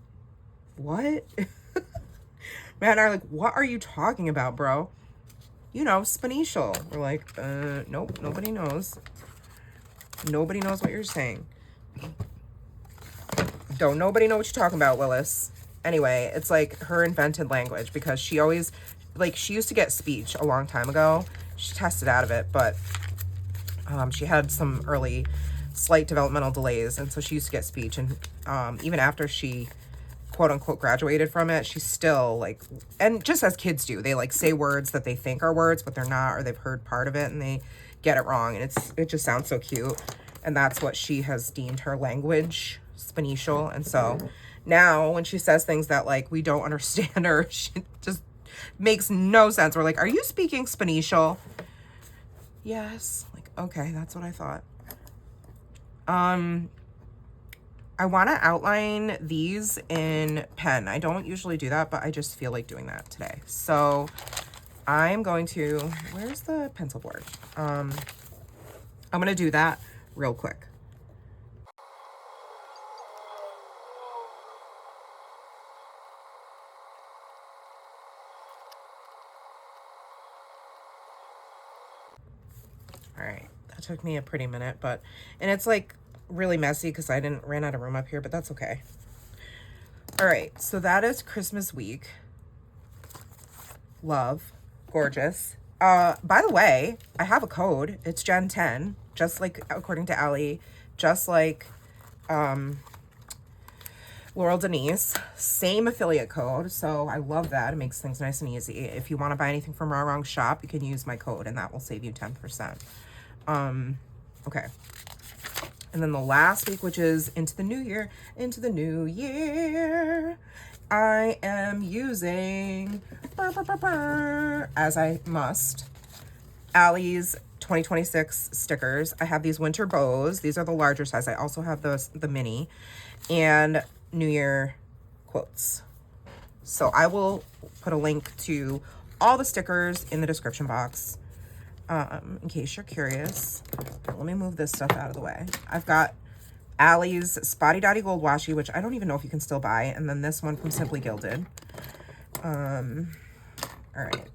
[SPEAKER 1] what? Matt and I are like, what are you talking about, bro? You know, Spanishal. We're like, nope, nobody knows. Nobody knows what you're saying. Don't nobody know what you're talking about, Willis. Anyway, it's like her invented language, because she always, like, she used to get speech a long time ago. She tested out of it, but she had some early slight developmental delays, and so she used to get speech. And even after she quote unquote graduated from it, she's still like, and just as kids do, they like say words that they think are words, but they're not, or they've heard part of it and they get it wrong, and it just sounds so cute. And that's what she has deemed her language, Spanishal. And so now when she says things that like we don't understand, or she just makes no sense, we're like, are you speaking Spanishal? Yes. Like, okay, that's what I thought. I want to outline these in pen. I don't usually do that, but I just feel like doing that today. So I'm going to, where's the pencil board? I'm going to do that real quick. All right, that took me a pretty minute, but, and it's like really messy because I ran out of room up here, but that's okay. All right, so that is Christmas week. Love, gorgeous. By the way, I have a code. It's Gen 10, just like according to Allie, just like Laurel Denise, same affiliate code. So I love that. It makes things nice and easy. If you want to buy anything from Raw Wrong Shop, you can use my code and that will save you 10%. Okay. And then the last week, which is into the new year, I am using, as I must, Allie's 2026 stickers. I have these winter bows. These are the larger size. I also have the mini, and New Year quotes. So I will put a link to all the stickers in the description box, in case you're curious. Let me move this stuff out of the way. I've got Allie's Spotty Dotty Gold Washi, which I don't even know if you can still buy, and then this one from Simply Gilded. All right.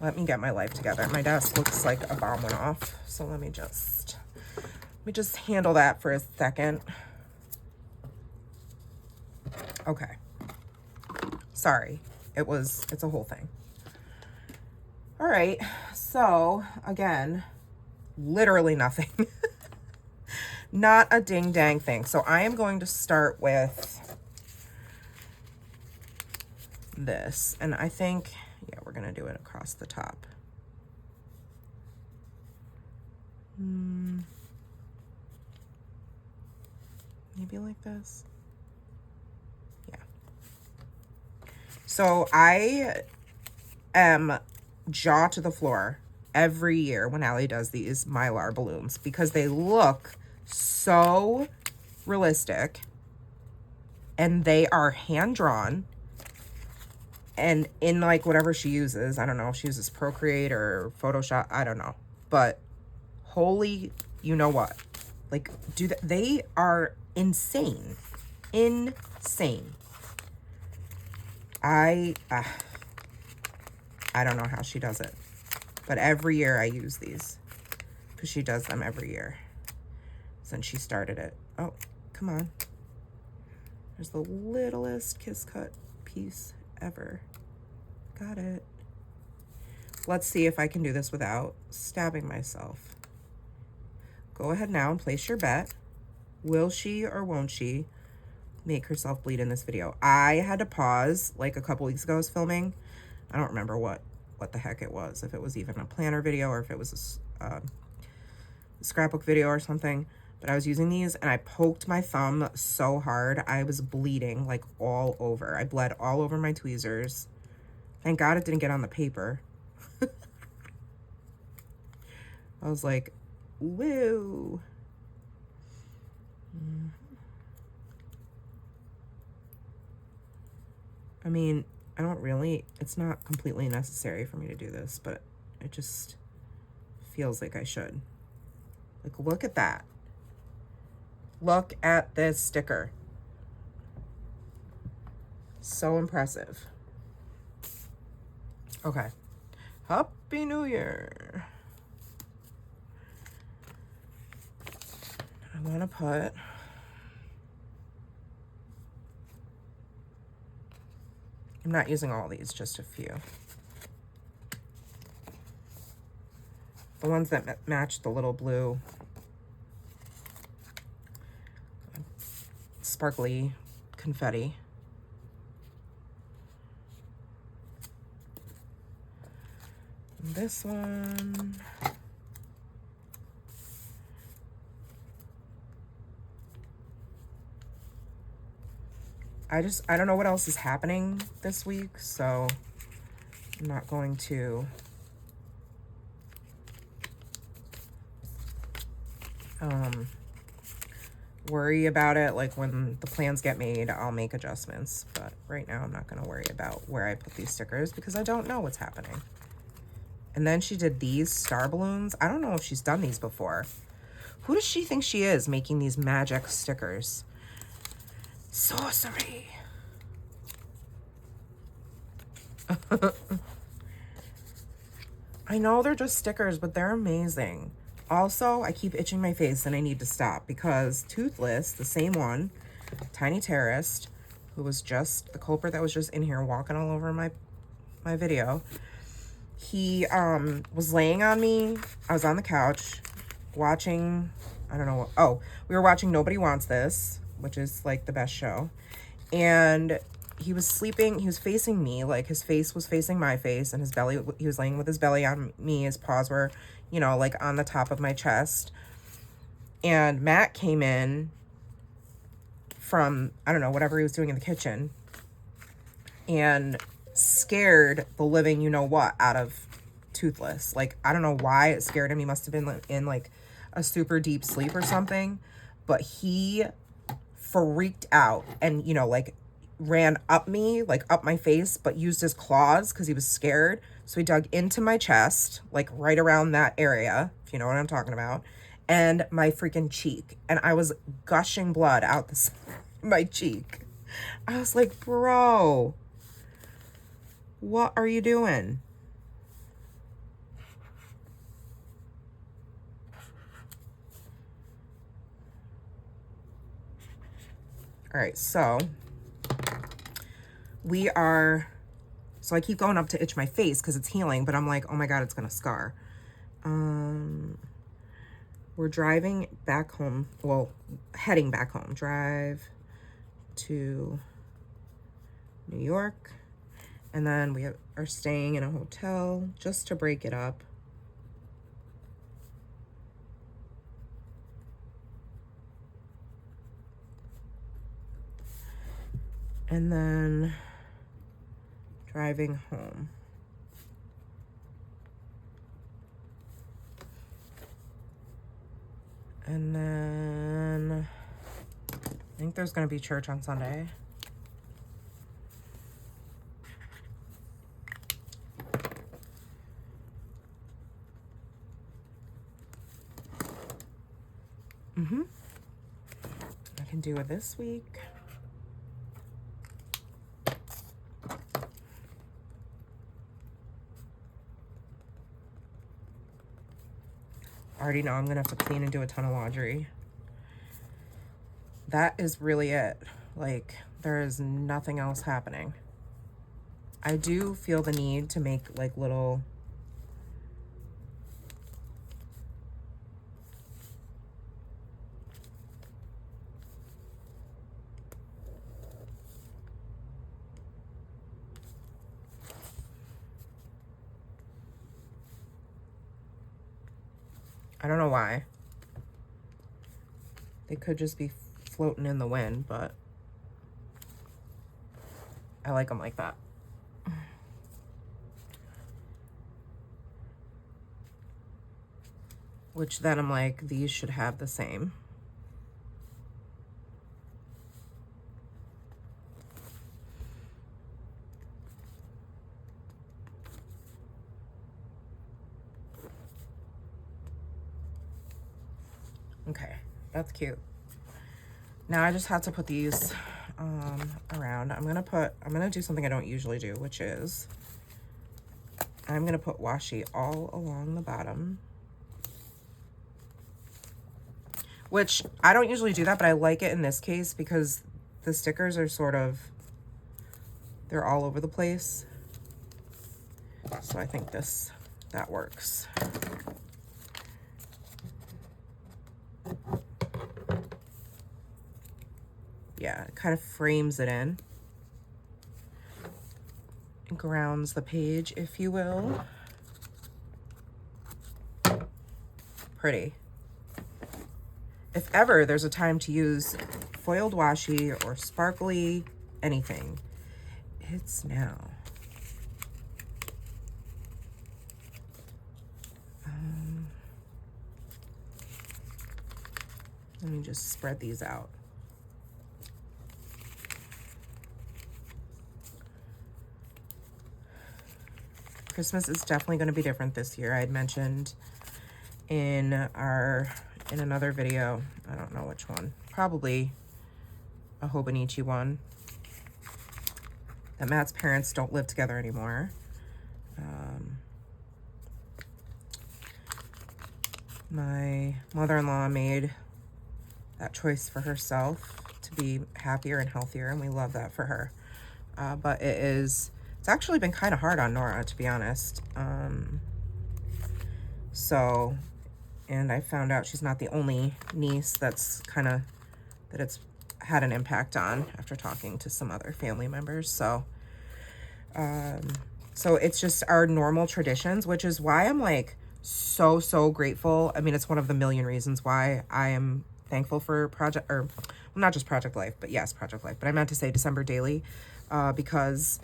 [SPEAKER 1] Let me get my life together. My desk looks like a bomb went off, so let me just handle that for a second. Okay. Sorry. It's a whole thing. All right. So, again, literally nothing. Not a ding dang thing. So I am going to start with this, and I think, yeah, we're going to do it across the top. Maybe like this. Yeah. So I am jaw to the floor every year when Allie does these Mylar balloons, because they look so realistic and they are hand drawn, and in like whatever she uses, I don't know if she uses Procreate or Photoshop, I don't know, but holy, you know what, like, they are insane. I don't know how she does it, but every year I use these because she does them every year since she started it. Oh, come on. There's the littlest kiss cut piece ever. Got it. Let's see if I can do this without stabbing myself. Go ahead now and place your bet. Will she or won't she make herself bleed in this video. I had to pause like a couple weeks ago. I was filming. I don't remember what the heck it was, if it was even a planner video or if it was a scrapbook video or something. But I was using these and I poked my thumb so hard I was bleeding like all over. I bled all over my tweezers. Thank God it didn't get on the paper. I was like, woo. I mean, I don't really, it's not completely necessary for me to do this, but it just feels like I should. Like, look at that. Look at this sticker. So impressive. Okay. Happy New Year. I want to put I'm not using all these, just a few. The ones that match the little blue sparkly confetti. This one. I don't know what else is happening this week, so I'm not going to worry about it. Like, when the plans get made, I'll make adjustments, but right now I'm not going to worry about where I put these stickers because I don't know what's happening. And then she did these star balloons. I don't know if she's done these before. Who does she think she is making these magic stickers? Sorcery. I know they're just stickers, but they're amazing. Also, I keep itching my face and I need to stop because Toothless, the same one, Tiny Terrorist, who was just the culprit that was just in here walking all over my video, he was laying on me. I was on the couch watching, I don't know what, oh, we were watching Nobody Wants This, which is like the best show. And he was sleeping, he was facing me, like his face was facing my face and his belly, he was laying with his belly on me, his paws were, you know, like on the top of my chest. And Matt came in from, I don't know, whatever he was doing in the kitchen and scared the living you know what out of Toothless. Like, I don't know why it scared him. He must have been in like a super deep sleep or something, but he freaked out and, you know, like ran up me, like up my face, but used his claws because he was scared. So he dug into my chest, like right around that area, if you know what I'm talking about, and my freaking cheek. And I was gushing blood out the side of my cheek. I was like, bro, what are you doing? All right, so I keep going up to itch my face because it's healing, but I'm like, oh my God, it's gonna scar. We're driving back home, well, heading back home. Drive to New York, and then we are staying in a hotel just to break it up. And then driving home. And then I think there's going to be church on Sunday. I can do it this week. I already know I'm gonna have to clean and do a ton of laundry. That is really it. Like, there is nothing else happening. I do feel the need to make like little I don't know why. They could just be floating in the wind, but I like them like that. Which then I'm like, these should have the same. Okay, that's cute. Now I just have to put these around. I'm gonna do something I don't usually do, which is I'm gonna put washi all along the bottom. Which I don't usually do that, but I like it in this case because the stickers are sort of, they're all over the place. So I think that works. Yeah, it kind of frames it in. It grounds the page, if you will. Pretty. If ever there's a time to use foiled washi or sparkly anything, it's now. Let me just spread these out. Christmas is definitely going to be different this year. I had mentioned in another video, I don't know which one, probably a Hobonichi one, that Matt's parents don't live together anymore. My mother-in-law made that choice for herself to be happier and healthier, and we love that for her. But it's actually been kind of hard on Nora, to be honest. And I found out she's not the only niece that it's had an impact on after talking to some other family members. So it's just our normal traditions, which is why I'm like so grateful. I mean, it's one of the million reasons why I am thankful for not just Project Life, but yes, Project Life. But I meant to say December Daily, because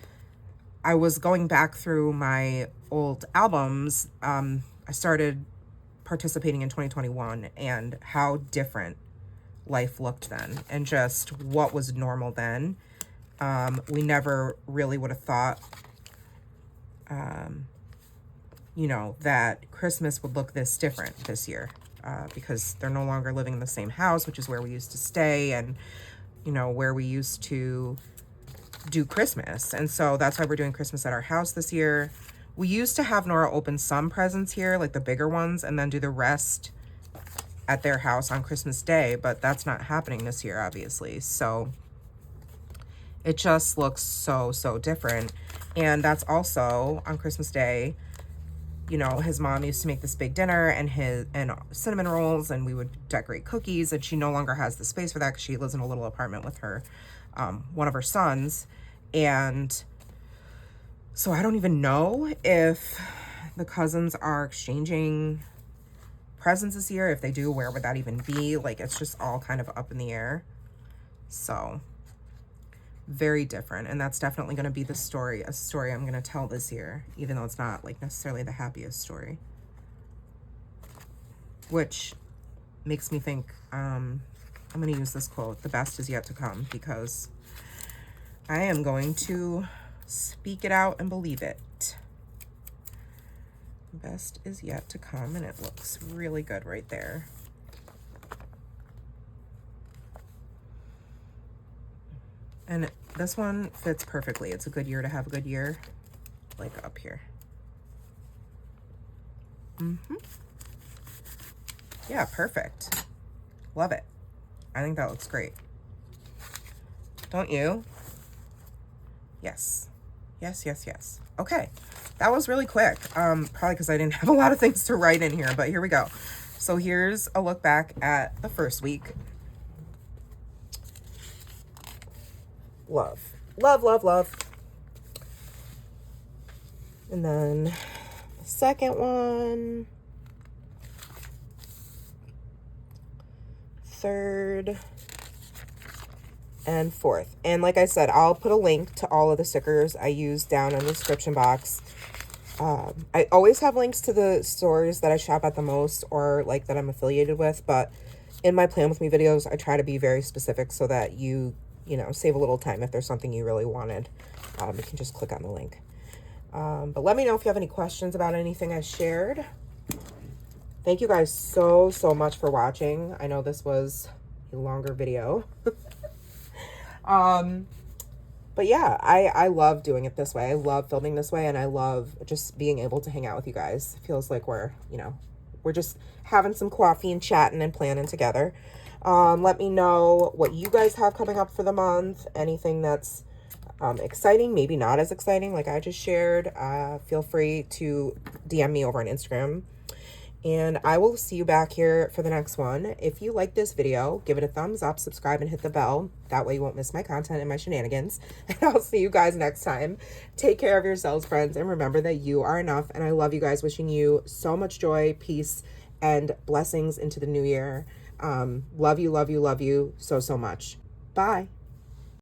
[SPEAKER 1] I was going back through my old albums. I started participating in 2021 and how different life looked then and just what was normal then. We never really would have thought, you know, that Christmas would look this different this year, because they're no longer living in the same house, which is where we used to stay and, you know, where we used to do Christmas. And so that's why we're doing Christmas at our house this year. We used to have Nora open some presents here, like the bigger ones, and then do the rest at their house on Christmas Day, but that's not happening this year, obviously. So it just looks so different. And that's also on Christmas Day, you know, his mom used to make this big dinner and cinnamon rolls, and we would decorate cookies, and she no longer has the space for that because she lives in a little apartment with her, one of her sons. And so I don't even know if the cousins are exchanging presents this year. If they do, where would that even be? Like, it's just all kind of up in the air. So very different. And that's definitely going to be a story I'm going to tell this year, even though it's not like necessarily the happiest story, which makes me think, I'm going to use this quote, "The best is yet to come," because I am going to speak it out and believe it. The best is yet to come, and it looks really good right there. And this one fits perfectly. It's a good year to have a good year, like up here. Yeah, perfect. Love it. I think that looks great. Don't you? Yes. Yes. Okay. That was really quick. Probably because I didn't have a lot of things to write in here, but here we go. So here's a look back at the first week. Love. And then the second one. 3rd, and 4th. And like I said, I'll put a link to all of the stickers I use down in the description box. I always have links to the stores that I shop at the most, or like that I'm affiliated with, but in my Plan With Me videos, I try to be very specific so that you know, save a little time. If there's something you really wanted, you can just click on the link. But let me know if you have any questions about anything I shared. Thank you guys so much for watching. I know this was a longer video. But yeah, I love doing it this way. I love filming this way, and I love just being able to hang out with you guys. It feels like we're, you know, we're just having some coffee and chatting and planning together. Let me know what you guys have coming up for the month. Anything that's exciting, maybe not as exciting like I just shared. Feel free to DM me over on Instagram. And I will see you back here for the next one. If you like this video, give it a thumbs up, subscribe, and hit the bell. That way you won't miss my content and my shenanigans. And I'll see you guys next time. Take care of yourselves, friends, and remember that you are enough. And I love you guys. Wishing you so much joy, peace, and blessings into the new year. Love you so much. Bye.